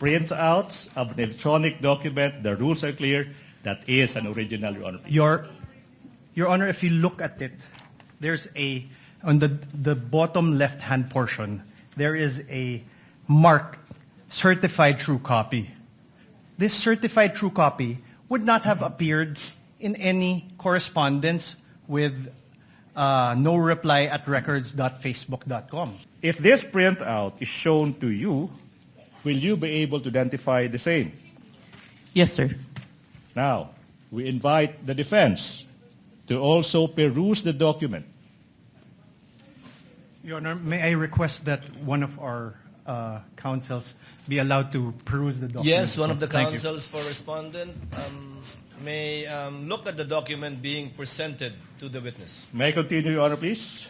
printouts of an electronic document, the rules are clear, that is an original, Your Honor. Your Honor, if you look at it, there's on the bottom left-hand portion, there is a marked certified true copy. This certified true copy would not have appeared in any correspondence with no reply at records.facebook.com. If this printout is shown to you, will you be able to identify the same? Yes, sir. Now, we invite the defense to also peruse the document. Your Honor, may I request that one of our counsels be allowed to peruse the document? Yes, one of the Thank you. counsels for respondent may look at the document being presented to the witness. May I continue, Your Honor, please?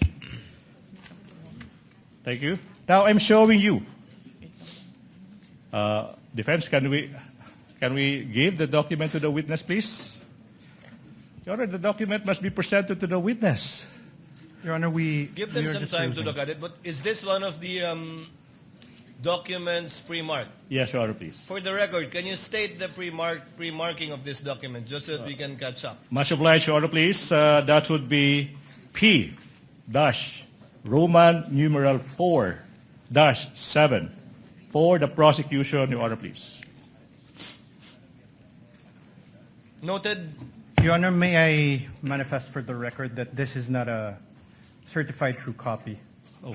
Thank you. Now, I'm showing you. Defense, can we give the document to the witness, please? Your Honor, the document must be presented to the witness. Your Honor, Give them some time to look at it. But is this one of the documents pre-marked? Yes, Your Honor, please. For the record, can you state the pre-marking of this document just so that we can catch up? Much obliged, Your Honor, please. That would be P-Roman numeral 4-7 for the prosecution, Your Honor, please. Noted. Your Honor, may I manifest for the record that this is not a certified true copy? Oh.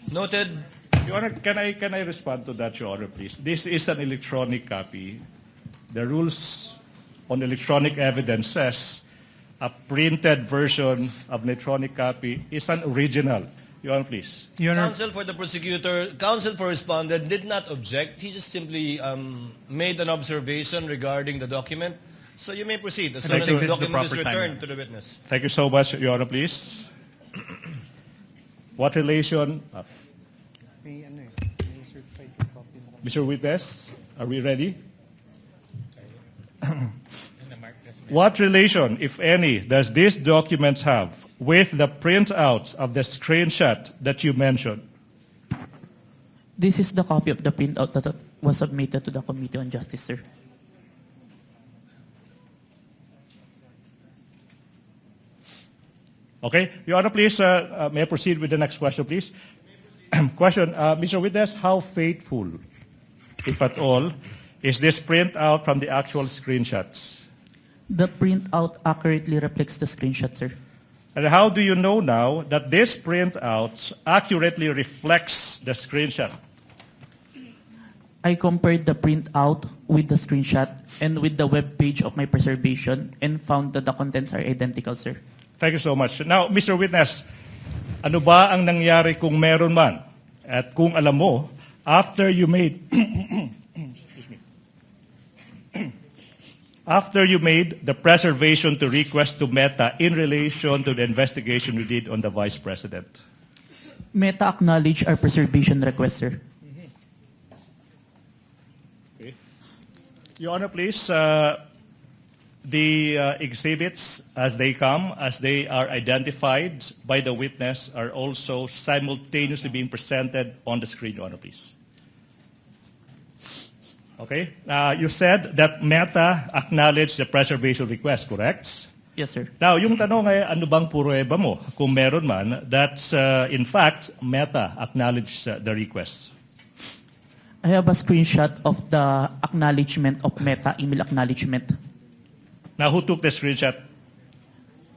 Noted. Your Honor, can I respond to that, Your Honor, please? This is an electronic copy. The rules on electronic evidence says a printed version of an electronic copy is an original. Your Honor, please. Your Honor, Counsel for the prosecutor, counsel for respondent did not object. He just simply made an observation regarding the document. So you may proceed as soon as the document is returned to the witness. Thank you so much, Your Honor, please. What relation... Mr. Witness, are we ready? What relation, if any, does this document have with the printout of the screenshot that you mentioned? This is the copy of the printout that was submitted to the Committee on Justice, sir. Okay. Your Honor, please, may I proceed with the next question, please? Question, Mr. Witness, how faithful, if at all, is this printout from the actual screenshots? The printout accurately reflects the screenshot, sir. And how do you know now that this printout accurately reflects the screenshot? I compared the printout with the screenshot and with the web page of my preservation and found that the contents are identical, sir. Thank you so much. Now, Mr. Witness, ano ba ang nangyari kung meron man? At kung alam mo, after you made after you made the preservation to request to Meta in relation to the investigation we did on the Vice President? Meta acknowledged our preservation request, sir. Okay. Your Honor, please, the exhibits as they come, as they are identified by the witness, are also simultaneously being presented on the screen, Your Honor, please. Okay. You said that Meta acknowledged the preservation request, correct? Yes, sir. Now, yung tanong ay, ano bang pruweba mo? Kung meron man, that in fact, Meta acknowledged the request. I have a screenshot of the acknowledgement of Meta email acknowledgement. Now, who took the screenshot?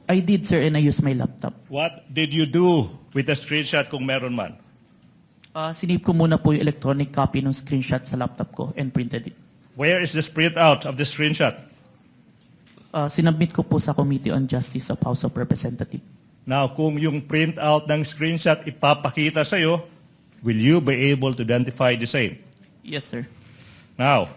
I did, sir, and I used my laptop. What did you do with the screenshot kung meron man? Sinave ko muna po yung electronic copy ng screenshot sa laptop ko and printed it. Where is the printout of the screenshot? Sinabmit ko po sa Committee on Justice of House of Representatives. Now, kung yung printout ng screenshot ipapakita sa'yo, will you be able to identify the same? Yes, sir. Now,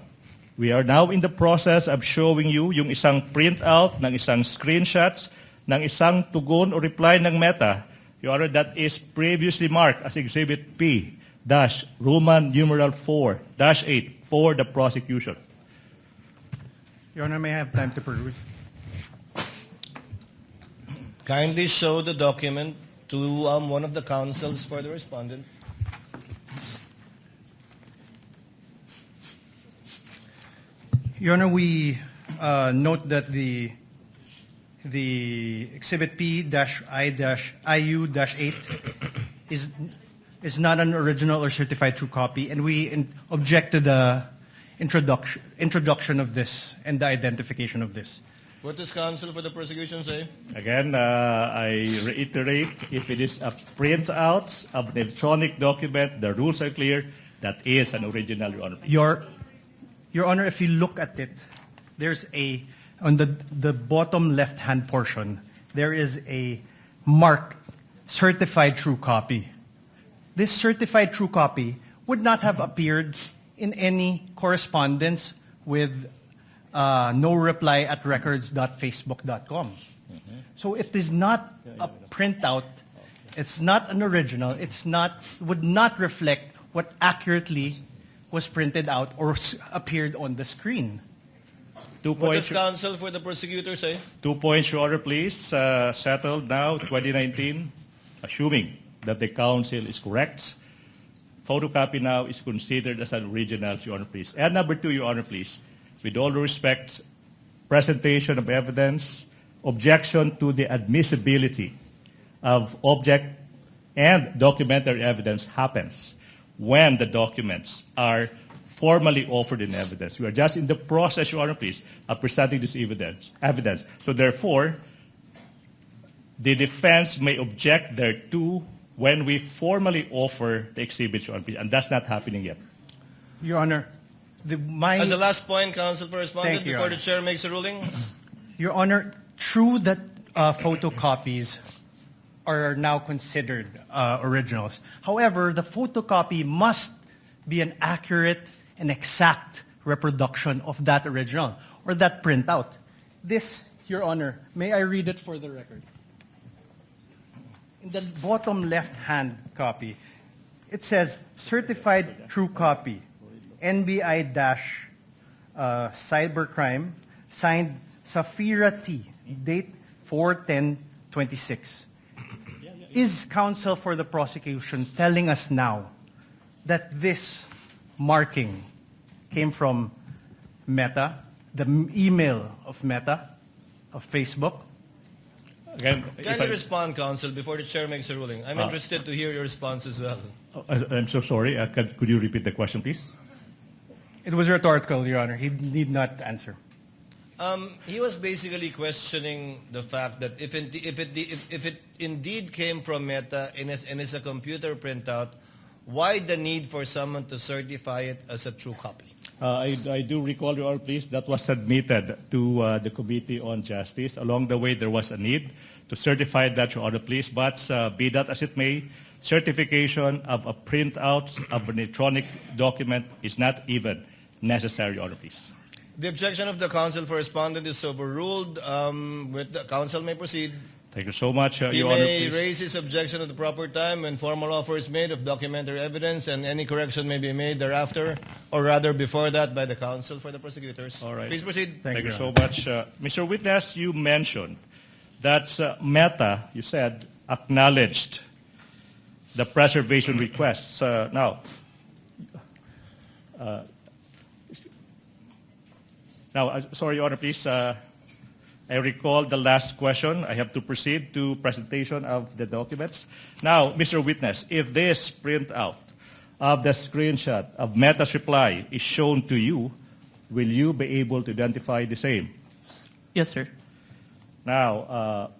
we are now in the process of showing you yung isang printout ng isang screenshot ng isang tugon o reply ng Meta, Your Honor, that is previously marked as Exhibit P-Roman numeral 4-8 for the prosecution. Your Honor, may I have time to peruse? Kindly show the document to one of the counsels for the respondent. Your Honor, we note that the Exhibit P-I-IU-8 is not an original or certified true copy, and we object to the introduction of this and the identification of this. What does counsel for the prosecution say? Again, I reiterate, if it is a printout of an electronic document, the rules are clear, that is an original, Your Honor. Your Honor, if you look at it, there's on the bottom left-hand portion, there is a marked certified true copy. This certified true copy would not have appeared in any correspondence with no reply at records.facebook.com. So it is not a printout. It's not an original. Would not reflect what accurately was printed out or appeared on the screen. 2 What does points. counsel for the prosecutor say? 2 points, Your Honor, please. Settled now, 2019, assuming that the counsel is correct. Photocopy now is considered as an original, Your Honor, please. And number 2, Your Honor, please. With all due respect, presentation of evidence, objection to the admissibility of object and documentary evidence happens when the documents are formally offered in evidence. We are just in the process, Your Honor, please, of presenting this evidence. So therefore, the defense may object thereto when we formally offer the exhibits, Your Honor, please, and that's not happening yet. Your Honor, As a last point, counsel for respondent, Thank you, before Your the chair makes a ruling. Your Honor, true that photocopies are now considered originals. However, the photocopy must be an accurate and exact reproduction of that original or that printout. This, Your Honor, may I read it for the record? In the bottom left-hand copy, it says, certified true copy, NBI-cybercrime, signed Safira T, date 4/10/26. Is counsel for the prosecution telling us now that this marking came from Meta, the email of Meta, of Facebook? Again, Can you respond, counsel, before the chair makes a ruling? I'm interested to hear your response as well. I'm so sorry. Could you repeat the question, please? It was rhetorical, Your Honor. He need not answer. He was basically questioning the fact that if it indeed came from Meta and is a computer printout, why the need for someone to certify it as a true copy? I do recall, Your Honor, please, that was submitted to the Committee on Justice. Along the way, there was a need to certify that, Your Honor, please. But be that as it may, certification of a printout of an electronic document is not even necessary, Your Honor, please. The objection of the counsel for respondent is overruled. The counsel may proceed. Thank you so much, He Your Honor, may please. raise his objection at the proper time when formal offer is made of documentary evidence, and any correction may be made thereafter, or rather before that, by the counsel for the prosecutors. All right. Please proceed. Thank you so much. Mr. Witness, you mentioned that Meta, you said, acknowledged the preservation requests. Sorry, Your Honor, please. I recall the last question. I have to proceed to presentation of the documents. Now, Mr. Witness, if this printout of the screenshot of Meta's reply is shown to you, will you be able to identify the same? Yes, sir. Now,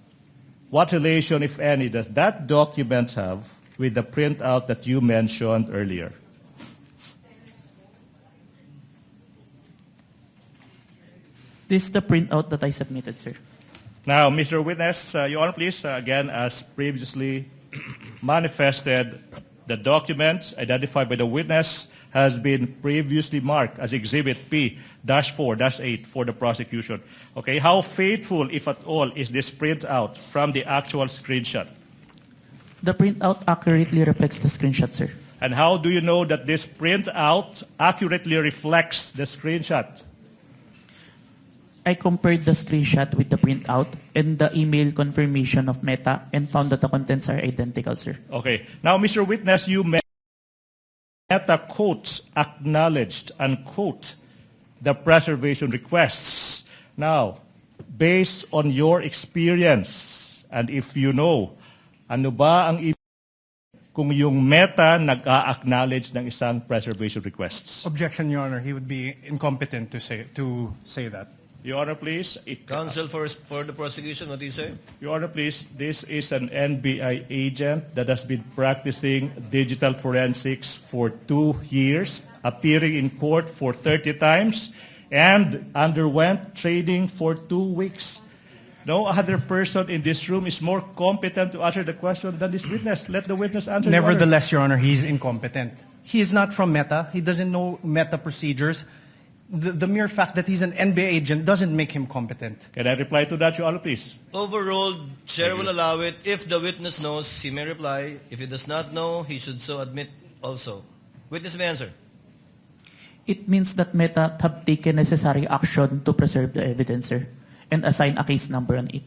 what relation, if any, does that document have with the printout that you mentioned earlier? This is the printout that I submitted, sir. Now, Mr. Witness, Your Honor, please, again, as previously manifested, the document identified by the witness has been previously marked as Exhibit P-4-8 for the prosecution. Okay, how faithful, if at all, is this printout from the actual screenshot? The printout accurately reflects the screenshot, sir. And how do you know that this printout accurately reflects the screenshot? I compared the screenshot with the printout and the email confirmation of Meta and found that the contents are identical, sir. Okay. Now, Mr. Witness, you Meta quotes, acknowledged, unquote, the preservation requests. Now, based on your experience, and if you know, ano ba ang kung yung Meta nag-a-acknowledge ng isang preservation requests? Objection, Your Honor. He would be incompetent to say that. Your Honor, please. Counsel for the prosecution, what do you say? Your Honor, please. This is an NBI agent that has been practicing digital forensics for 2 years, appearing in court for 30 times, and underwent training for 2 weeks. No other person in this room is more competent to answer the question than this witness. Let the witness answer. Nevertheless, Your Honor, he's incompetent. He is not from Meta. He doesn't know Meta procedures. The mere fact that he's an NBA agent doesn't make him competent. Can I reply to that, Your Honor, please? Overruled. Chair will allow it. If the witness knows, he may reply. If he does not know, he should so admit also. Witness may answer. It means that Meta have taken necessary action to preserve the evidence, sir, and assign a case number on it.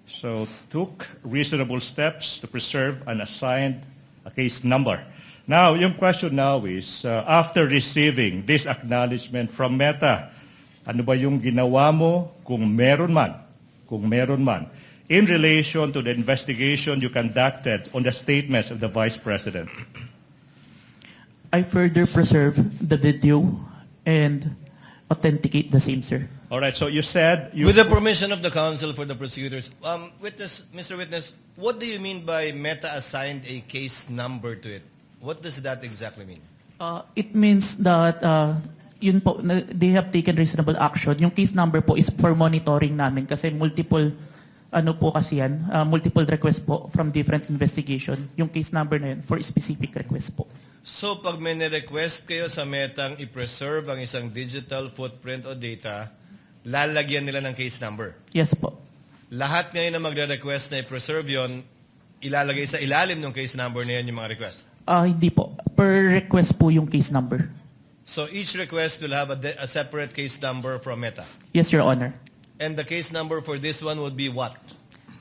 So took reasonable steps to preserve and assigned a case number. Now, yung question now is, after receiving this acknowledgement from Meta, ano ba yung ginawa mo kung meron man, in relation to the investigation you conducted on the statements of the Vice President? I further preserve the video and authenticate the same, sir. All right, so you said... With the permission of the counsel for the prosecutors, Mr. Witness, what do you mean by Meta assigned a case number to it? What does that exactly mean? It means that yun po, they have taken reasonable action. Yung case number po is for monitoring namin kasi multiple multiple requests po from different investigation. Yung case number na yun for specific request po. So pag may request kayo sa Metang i-preserve ang isang digital footprint o data, lalagyan nila ng case number? Yes po. Lahat ngayon na magre-request na i-preserve yon, ilalagay sa ilalim ng case number na yan yung mga request? Hindi po. Per request po yung case number. So each request will have a separate case number from Meta? Yes, Your Honor. And the case number for this one would be what?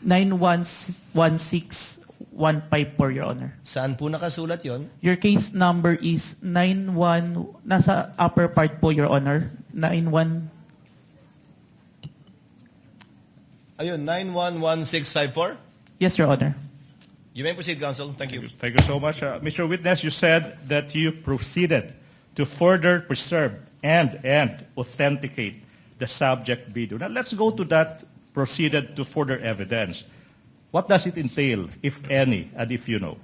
911615 for Your Honor. Saan po nakasulat yon? Your case number is 91, nasa upper part po, Your Honor. 91... Ayun, 911654? Yes, Your Honor. You may proceed, counsel. Thank you. Thank you so much. Mr. Witness, you said that you proceeded to further preserve and authenticate the subject video. Now, let's go to that proceeded to further evidence. What does it entail, if any, and if you know?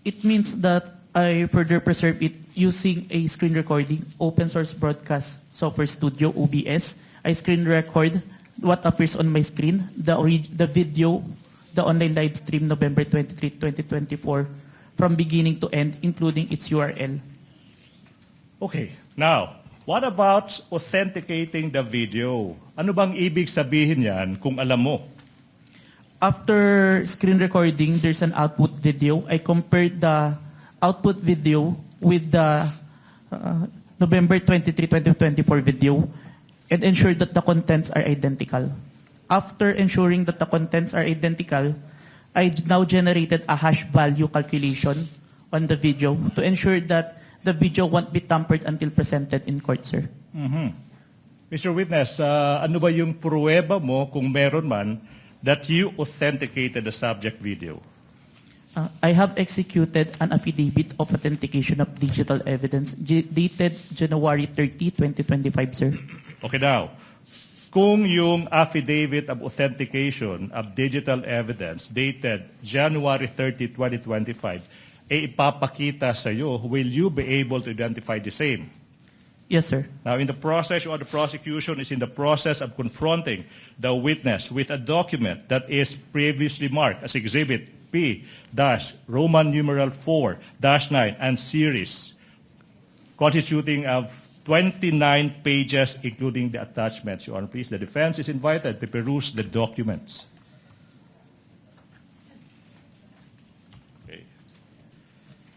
It means that I further preserve it using a screen recording, open source broadcast software studio, OBS. I screen record what appears on my screen, the video, the online live stream November 23, 2024, from beginning to end, including its URL. Okay. Now, what about authenticating the video? Ano bang ibig sabihin yan kung alam mo? After screen recording, there's an output video. I compared the output video with the November 23, 2024 video and ensured that the contents are identical. After ensuring that the contents are identical, I now generated a hash value calculation on the video to ensure that the video won't be tampered until presented in court, sir. Mm-hmm. Mr. Witness, ano ba yung pruweba mo kung meron man that you authenticated the subject video? I have executed an affidavit of authentication of digital evidence dated January 30, 2025, sir. Okay, now, kung yung affidavit of authentication of digital evidence dated January 30, 2025, ipapakita sa iyo, will you be able to identify the same? Yes, sir. Now, in the process, or the prosecution is in the process of confronting the witness with a document that is previously marked as Exhibit P-Roman numeral 4-9 and series, constituting of 29 pages, including the attachments. Your Honor, please, the defense is invited to peruse the documents.